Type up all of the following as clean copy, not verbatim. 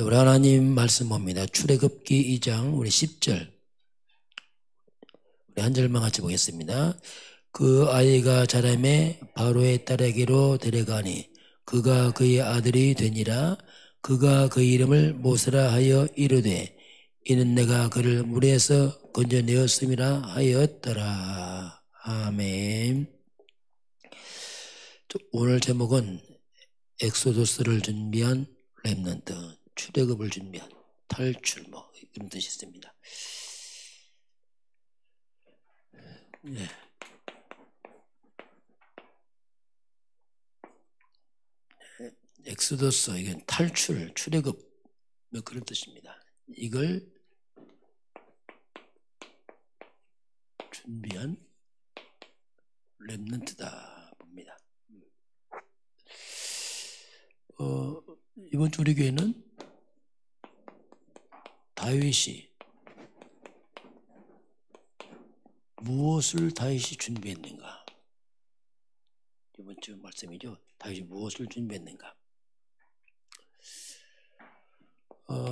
우리 하나님 말씀 봅니다. 출애굽기 2장 우리 10절 우리 한 절만 같이 보겠습니다. 그 아이가 자라매 바로의 딸에게로 데려가니 그가 그의 아들이 되니라. 그가 그 이름을 모세라 하여 이르되 이는 내가 그를 물에서 건져내었음이라 하였더라. 아멘. 오늘 제목은 엑소도스를 준비한 렘넌트, 출애굽을 준비한 탈출, 이런 뜻이 있습니다. 네. 엑소도스, 이건 탈출, 출애굽, 그런 뜻입니다. 이걸 준비한 렘넌트다 봅니다. 이번 주 우리 교회는 다윗이 무엇을 다윗이 준비했는가? 이번 주 말씀이죠. 다윗이 무엇을 준비했는가?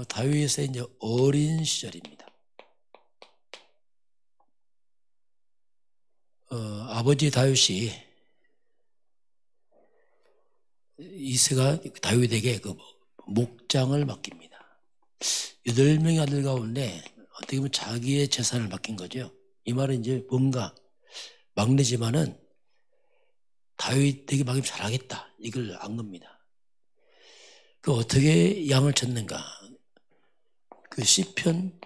다윗의 이제 어린 시절입니다. 아버지 다윗이 이새가 다윗에게 그 목장을 맡깁니다. 8명의 아들 가운데 어떻게 보면 자기의 재산을 맡긴 거죠. 이 말은 이제 뭔가 막내지만은 다윗에게 맡기면 잘하겠다, 이걸 안 겁니다. 그 어떻게 양을 쳤는가? 그 시편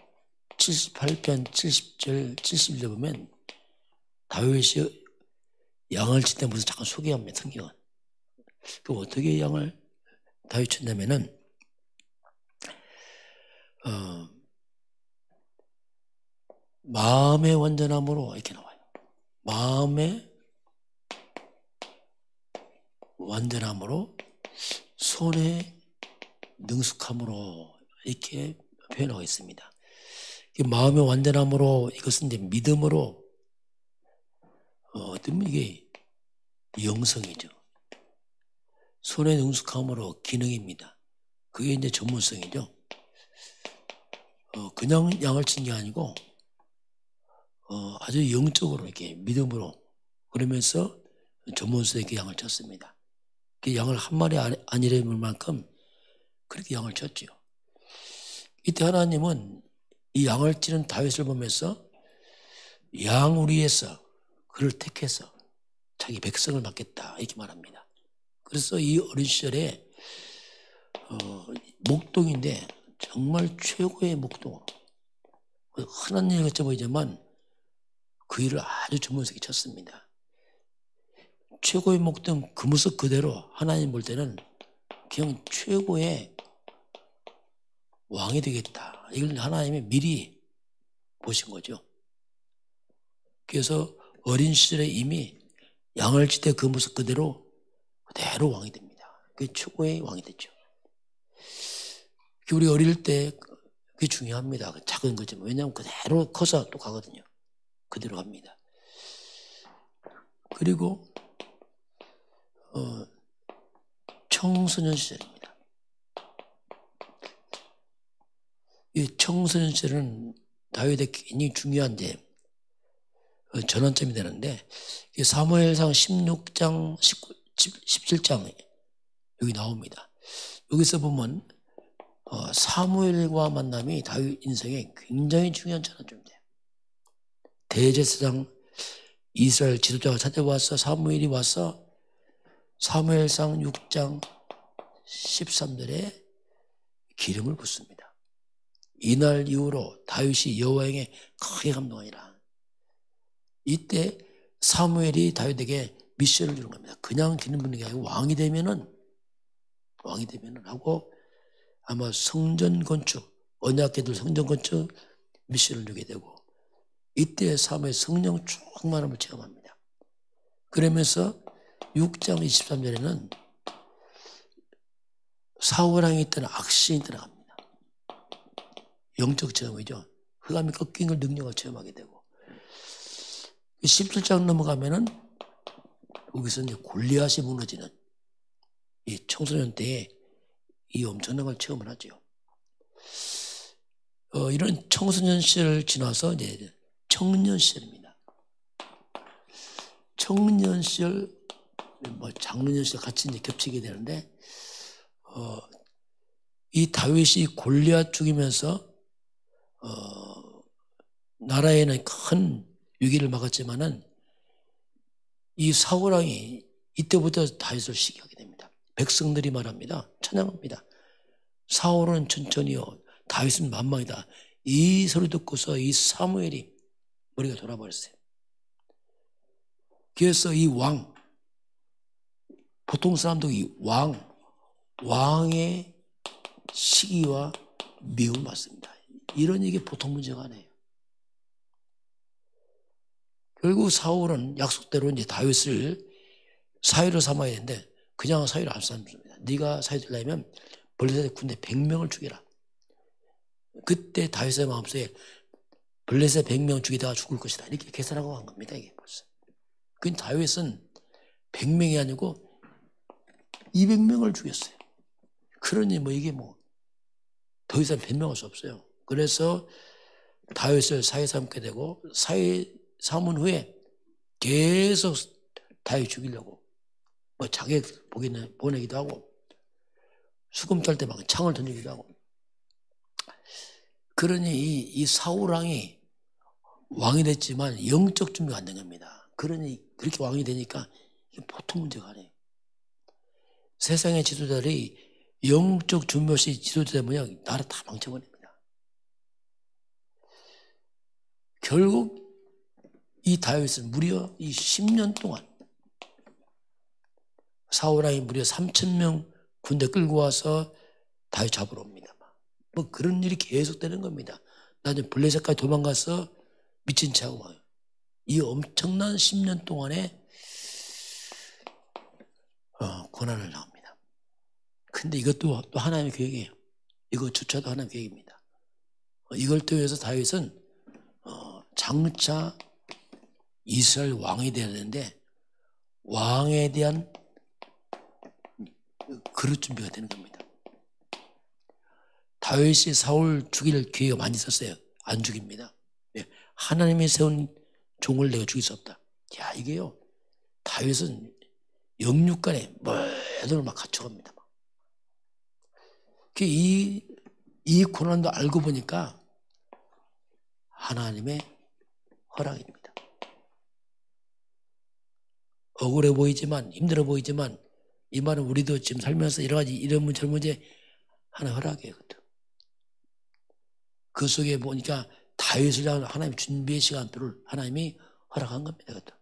78편 70절 71절 보면 다윗이 양을 칠 때 무슨 잠깐 소개합니다. 성경은. 그 어떻게 양을 다윗 쳤냐면은 마음의 완전함으로 이렇게 나와요. 마음의 완전함으로 손의 능숙함으로 이렇게 표현하고 있습니다. 마음의 완전함으로, 이것은 이제 믿음으로, 어떤 이게 영성이죠. 손의 능숙함으로 기능입니다. 그게 이제 전문성이죠. 그냥 양을 친 게 아니고 아주 영적으로 이렇게 믿음으로, 그러면서 전문성 있게 양을 쳤습니다. 그 양을 한 마리 아니라는 만큼 그렇게 양을 쳤죠. 이때 하나님은 이 양을 치는 다윗을 보면서 양우리에서 그를 택해서 자기 백성을 맡겠다, 이렇게 말합니다. 그래서 이 어린 시절에 목동인데 정말 최고의 목동으로, 흔한 일 같아 보이지만 그 일을 아주 전문성이 쳤습니다. 최고의 목동 그 모습 그대로 하나님 볼 때는 그냥 최고의 왕이 되겠다, 이걸 하나님이 미리 보신 거죠. 그래서 어린 시절에 이미 양을 칠 때 그 모습 그대로 왕이 됩니다. 그게 최고의 왕이 됐죠. 우리 어릴 때 그게 중요합니다. 작은 거지만. 왜냐하면 그대로 커서 또 가거든요. 그대로 갑니다. 그리고 청소년 시절입니다. 이 청소년 시절은 다윗의 굉장히 중요한데 전환점이 되는데, 사무엘상 16장 17장 여기 나옵니다. 여기서 보면 사무엘과 만남이 다윗 인생에 굉장히 중요한 전환점입니다. 대제사장 이스라엘 지도자가 찾아와서 사무엘이 와서 사무엘상 6장 13절에 기름을 붓습니다. 이날 이후로 다윗이 여호와에게 크게 감동하니라. 이때 사무엘이 다윗에게 미션을 주는 겁니다. 그냥 기름 붓는 게 아니고 왕이 되면은 하고, 아마 성전 건축, 언약궤들 성전 건축 미션을 주게 되고, 이때 사무엘 성령 충만함을 체험합니다. 그러면서 6장 23절에는 사울왕이 있던 악신이 떠나갑니다. 영적 체험이죠. 흑암이 꺾인 걸 능력을 체험하게 되고, 17장 넘어가면은 여기서 이제 골리앗이 무너지는, 이 청소년 때에 이 엄청난 걸 체험을 하죠. 이런 청소년 시절을 지나서 이제 청년 시절입니다. 청년 시절, 뭐 장로년 시절 같이 이제 겹치게 되는데, 이 다윗이 골리앗 죽이면서 나라에는 큰 위기를 막았지만은 이 사울 왕이 이때부터 다윗을 시기하게 됩니다. 백성들이 말합니다. 찬양합니다. 사울은 천천히요, 다윗은 만망이다. 이 소리 듣고서 이 사무엘이 머리가 돌아버렸어요. 그래서 이 왕, 보통 사람도 이 왕의 시기와 미움을 받습니다. 이런 얘기 보통 문제가 아니에요. 결국 사울은 약속대로 이제 다윗을 사위로 삼아야 되는데 그냥 사위로 안 삼습니다. 네가 사위 되려면 블레셋 군대 100명을 죽여라. 그때 다윗의 마음속에 블레셋 100명 죽이다가 죽을 것이다, 이렇게 계산하고 한 겁니다. 이게 벌써. 그 다윗은 100명이 아니고 200명을 죽였어요. 그러니 뭐 이게 뭐 더 이상 변명할 수 없어요. 그래서 다윗을 사위 삼게 되고, 사위 삼은 후에 계속 다윗 죽이려고 뭐 자객 보내기도 하고 수금 딸 때 막 창을 던지기도 하고. 그러니 이 사울 왕이 왕이 됐지만 영적 준비가 안 된 겁니다. 그러니 그렇게 왕이 되니까 이게 보통 문제가 아니에요. 세상의 지도자들이 영적 준비 없이 지도자되면 나라 다 망쳐버립니다. 결국 이 다윗은 무려 이 10년 동안 사울 왕이 무려 3,000명 군대 끌고 와서 다윗 잡으러 옵니다. 뭐 그런 일이 계속되는 겁니다. 나중에 블레셋까지 도망가서 미친 채 하고 와요. 이 엄청난 10년 동안에 고난을 당합니다. 근데 이것도 또 하나님의 계획이에요. 이것조차도 하나님의 계획입니다. 이걸 통해서 다윗은 장차 이스라엘 왕이 되어야 되는데 왕에 대한 그릇 준비가 되는 겁니다. 다윗이 사울 죽일 기회가 많이 있었어요. 안 죽입니다. 하나님이 세운 종을 내가 죽일 수 없다. 야, 이게요, 다윗은 영육간에 모든 걸 막 갖춰갑니다. 이 고난도 알고 보니까 하나님의 허락입니다. 억울해 보이지만, 힘들어 보이지만, 이 말은 우리도 지금 살면서 여러 가지 이런 문제 저런 문제 하나의 허락이에요. 그것도. 그 속에 보니까 다윗을 향한 하나님 준비의 시간표를 하나님이 허락한 겁니다. 그것도.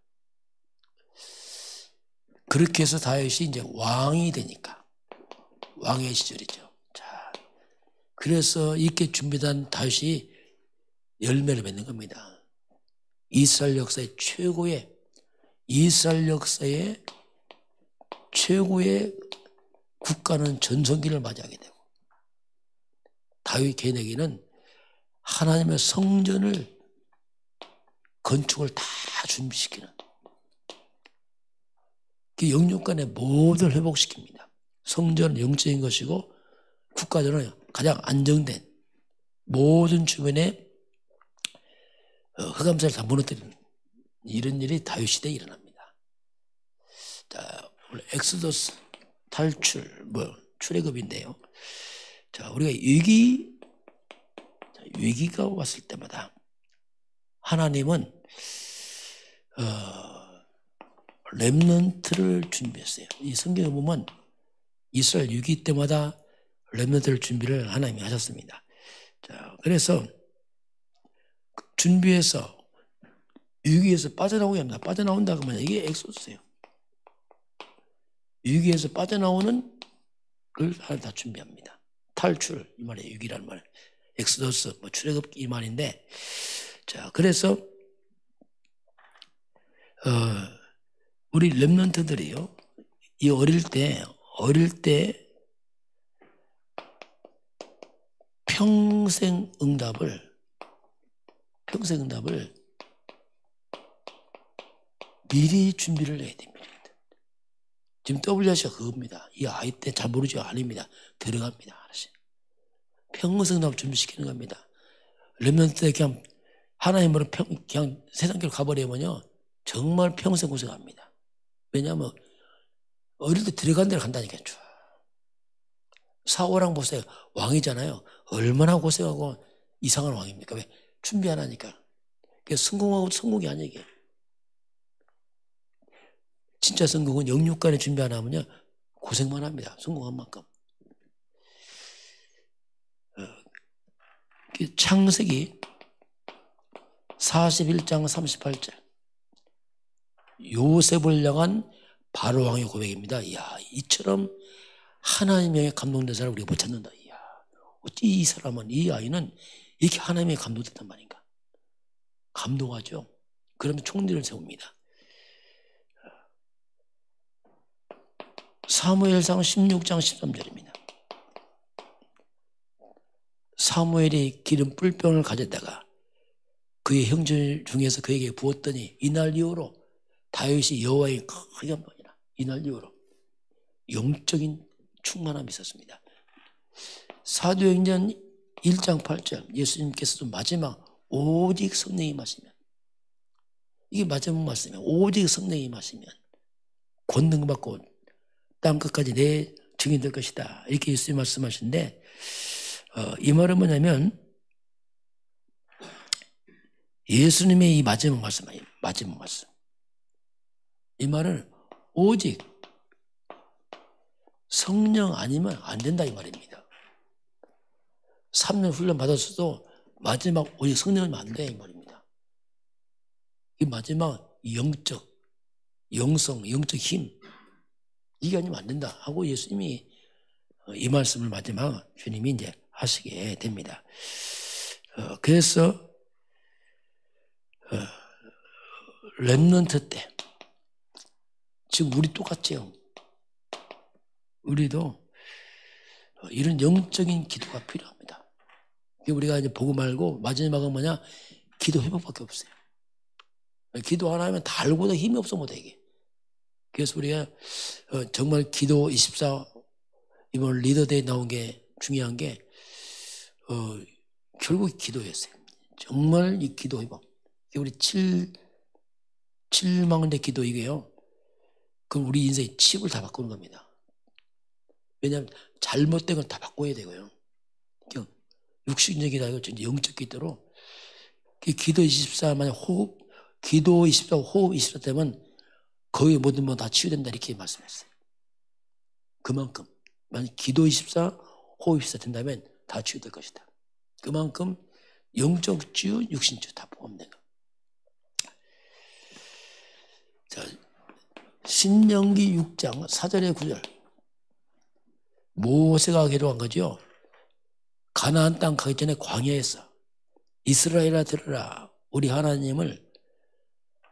그렇게 해서 다윗이 이제 왕이 되니까, 왕의 시절이죠. 자, 그래서 이렇게 준비된 다윗이 열매를 맺는 겁니다. 이스라엘 역사의 최고의 국가는 전성기를 맞이하게 되고, 다윗 개인에게는 하나님의 성전을 건축을 다 준비시키는, 그 영육간의 모든 회복시킵니다. 성전은 영적인 것이고 국가전은 가장 안정된, 모든 주변에 흑암사를 다 무너뜨리는 이런 일이 다윗 시대에 일어납니다. 자, 오늘 엑소더스, 탈출, 출애굽인데요. 자, 우리가 위기가 왔을 때마다 하나님은 렘넌트를 준비했어요. 이 성경에 보면 이스라엘 위기 때마다 렘넌트를 준비를 하나님이 하셨습니다. 자, 그래서 준비해서 위기에서 빠져나오게 합니다. 빠져나온다 그러면 이게 엑소더스예요. 위기에서 빠져나오는 걸 하나 다 준비합니다. 탈출, 이 말이에요. 위기라는 말. 엑소더스, 출애굽 이 말인데, 자, 그래서 우리 렘넌트들이요, 이 어릴 때 평생 응답을 미리 준비를 해야 됩니다. 지금 WRC가 그겁니다. 이 아이 때 잘 모르죠? 아닙니다. 들어갑니다. 알았어요. 평생 응답을 준비시키는 겁니다. 렘넌트 때 그냥 하나님으로 그냥 세상길로 가버리면요 정말 평생 고생합니다. 왜냐하면 어릴 때 들어간 데로 간다니까요. 사울왕 보세요. 왕이잖아요. 얼마나 고생하고 이상한 왕입니까? 왜? 준비 안 하니까. 그게 성공하고 성공이 아니에요. 이게. 진짜 성공은 영육간에 준비 안 하면요 고생만 합니다. 성공한 만큼. 창세기 41장 38절 요셉을 향한 바로왕의 고백입니다. 이야, 이처럼 하나님의 감동된 사람을 우리가 못 찾는다. 이야, 어찌 이 사람은, 이 아이는 이렇게 하나님의 감동됐단 말인가. 감동하죠. 그러면 총리를 세웁니다. 사무엘상 16장 13절입니다. 사무엘이 기름 뿔병을 가져다가 그의 형제 중에서 그에게 부었더니 이날 이후로 다윗이 여호와의 크게 한번이라 이날 이후로 영적인 충만함이 있었습니다. 사도행전 1장 8절 예수님께서도 마지막 오직 성령이 임하시면, 이게 마지막 말씀이에요. 오직 성령이 임하시면 권능 받고 땅 끝까지 내 증인 될 것이다. 이렇게 예수님 말씀하시는데 이 말은 뭐냐면 예수님의 이 마지막 말씀이에요. 마지막 말씀. 이 말은 오직 성령 아니면 안 된다 이 말입니다. 3년 훈련 받았어도 마지막 오직 성령이면 안 돼 이 말입니다. 이 마지막 영적, 영성, 영적 힘 이게 아니면 안 된다 하고 예수님이 이 말씀을 마지막 주님이 이제 하시게 됩니다. 그래서 렘넌트 때 지금 우리 똑같죠. 우리도 이런 영적인 기도가 필요합니다. 우리가 이제 보고 말고 마지막은 뭐냐? 기도 회복밖에 없어요. 기도 안 하면 달고도 힘이 없어 못해 이게. 그래서 우리가 정말 기도 24 이번 리더데이 나온 게 중요한 게 결국 기도였어요. 정말 이 기도 회복. 우리 7망원대 기도 이게요. 그럼 우리 인생의 칩을 다 바꾸는 겁니다. 왜냐하면 잘못된 걸 다 바꿔야 되고요. 육신적이다 이거 영적 기도로 기도 24 만약 호흡 기도 24 호흡 24 되면 거의 모든 건 다 치유된다 이렇게 말씀했어요. 그만큼 만약 기도 24 호흡 24 된다면 다 치유될 것이다. 그만큼 영적 치유 육신 치유 다 포함된 거. 자, 신명기 6장 4절에 9절 모세가 기도한 거죠. 가나안 땅 가기 전에 광야에서 이스라엘아 들으라 우리 하나님을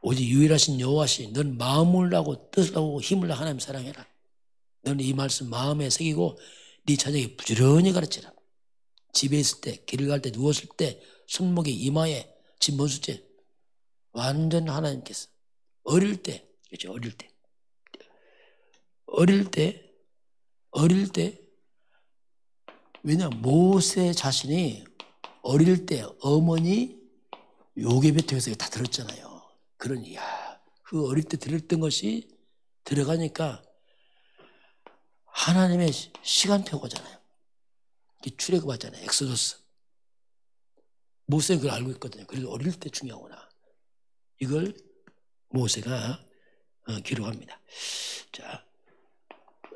오직 유일하신 여호와시 넌 마음을 하고 뜻을 하고 힘을 다하고 하나님 사랑해라. 너는 이 말씀 마음에 새기고 네 자녀에게 부지런히 가르치라. 집에 있을 때 길을 갈 때 누웠을 때 손목에 이마에 집 먼수째 완전 하나님께서 어릴 때 그렇죠. 어릴 때 왜냐 모세 자신이 어릴 때 어머니 요괴배통에서 다 들었잖아요. 그러니 그 어릴 때 들었던 것이 들어가니까 하나님의 시간표거잖아요. 출애굽하잖아요. 엑소더스. 모세는 그걸 알고 있거든요. 그래서 어릴 때 중요하구나. 이걸 모세가 기록합니다. 자,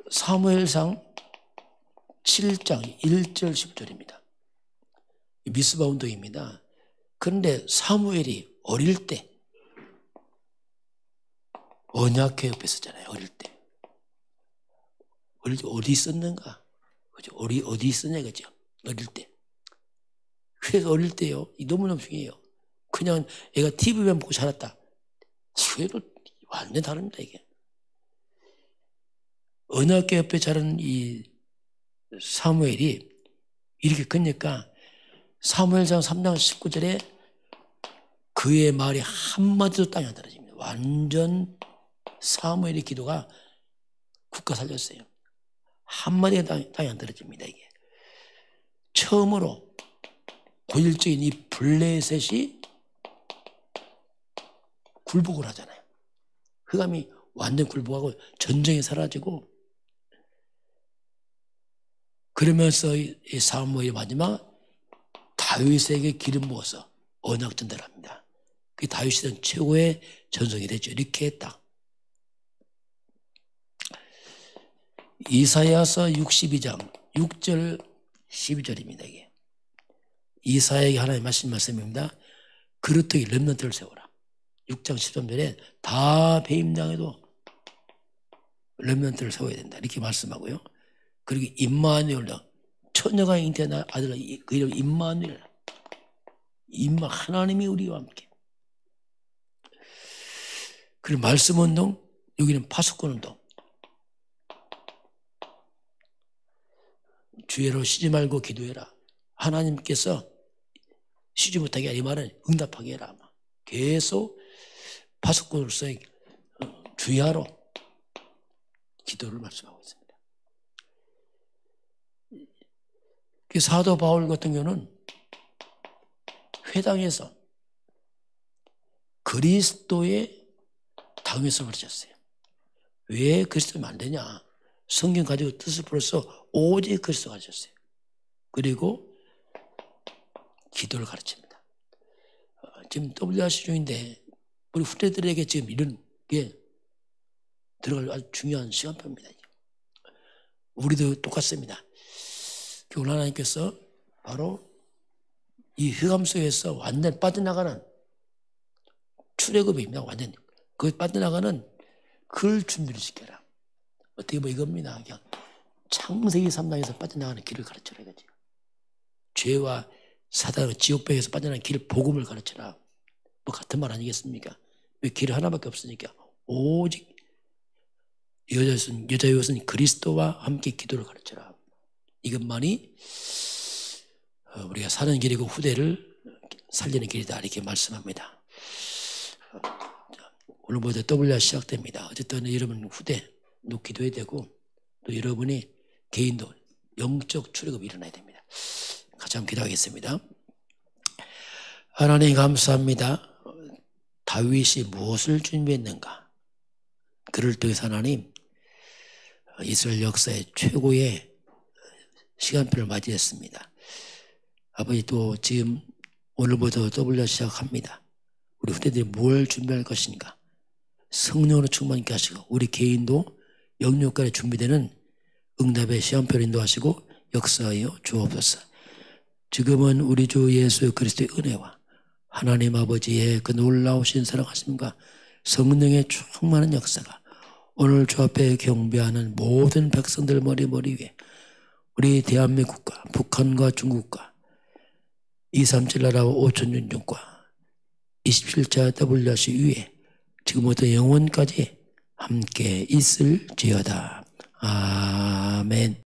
사무엘상 7장 1절 10절입니다. 미스바 운동입니다. 그런데 사무엘이 어릴 때 언약궤 옆에 있었잖아요. 어릴 때 어디 있었는가? 그죠? 어디 있었냐 그죠? 어릴 때. 그래서 어릴 때요. 너무너무 중요해요. 그냥 애가 TV만 보고 자랐다. 그래도 완전 다릅니다 이게. 언약궤 옆에 자란 이 사무엘이 이렇게 크니까 사무엘상 3장 19절에 그의 말이 한마디도 땅에 안 떨어집니다. 완전 사무엘의 기도가 국가 살렸어요. 한마디가 땅에 안 떨어집니다. 이게 처음으로 본질적인 이 블레셋이 굴복을 하잖아요. 흑암이 완전 굴복하고 전쟁이 사라지고, 그러면서 이 사무엘의 마지막 다윗에게 기름 부어서 언약 전달을 합니다. 그게 다윗이 된 최고의 전성이 됐죠. 이렇게 했다. 이사야서 62장 6절 12절입니다. 이게 이사야에게 하나님 말씀입니다. 그릇되게 렘넌트를 세워라. 6장 13절에 다 배임당해도 렘넌트를 세워야 된다. 이렇게 말씀하고요. 그리고 임마누엘, 처녀가 잉태한 아들, 그 이름 임마누엘, 하나님이 우리와 함께. 그리고 말씀운동, 여기는 파수꾼운동. 주의로 쉬지 말고 기도해라. 하나님께서 쉬지 못하게 하라. 이 말은 응답하게 해라. 계속 파수꾼으로서 주의하러 기도를 말씀하고 있습니다. 사도 바울 같은 경우는 회당에서 그리스도의 당위성을 가르쳤어요. 왜 그리스도면 안 되냐? 성경 가지고 뜻을 풀어서 오직 그리스도 가르쳤어요. 그리고 기도를 가르칩니다. 지금 WRC 중인데 우리 후대들에게 지금 이런 게 들어갈 아주 중요한 시간표입니다. 우리도 똑같습니다. 오늘 하나님께서 바로 이 흑암 속에서 완전 빠져나가는 출애굽입니다. 완전 그 빠져나가는 그걸 준비를 시켜라. 어떻게 보면 이겁니다. 그냥 창세기 3장에서 빠져나가는 길을 가르쳐라 이거지. 죄와 사단의 지옥배에서 빠져나가는 길 복음을 가르쳐라. 뭐 같은 말 아니겠습니까? 왜 길 하나밖에 없으니까 오직 여자였은 그리스도와 함께 기도를 가르쳐라. 이것만이 우리가 사는 길이고 후대를 살리는 길이다 이렇게 말씀합니다. 오늘부터 WR 시작됩니다. 어쨌든 여러분 후대도 기도해야 되고 또 여러분이 개인도 영적 출애굽이 일어나야 됩니다. 같이 한번 기도하겠습니다. 하나님 감사합니다. 다윗이 무엇을 준비했는가? 그를 통해서 하나님 이스라엘 역사의 최고의 시간표를 맞이했습니다. 아버지 또 지금 오늘부터 WR 시작합니다. 우리 후대들이 뭘 준비할 것인가? 성령으로 충만케 하시고 우리 개인도 영육간에 준비되는 응답의 시간표를 인도하시고 역사하여 주옵소서. 지금은 우리 주 예수 그리스도의 은혜와 하나님 아버지의 그 놀라우신 사랑하심과 성령의 충만한 역사가 오늘 주 앞에 경배하는 모든 백성들 머리 위에 우리 대한민국과 북한과 중국과 237 나라와 5천 윤중과 27차 WRC 위에 지금부터 영원까지 함께 있을지어다. 아멘.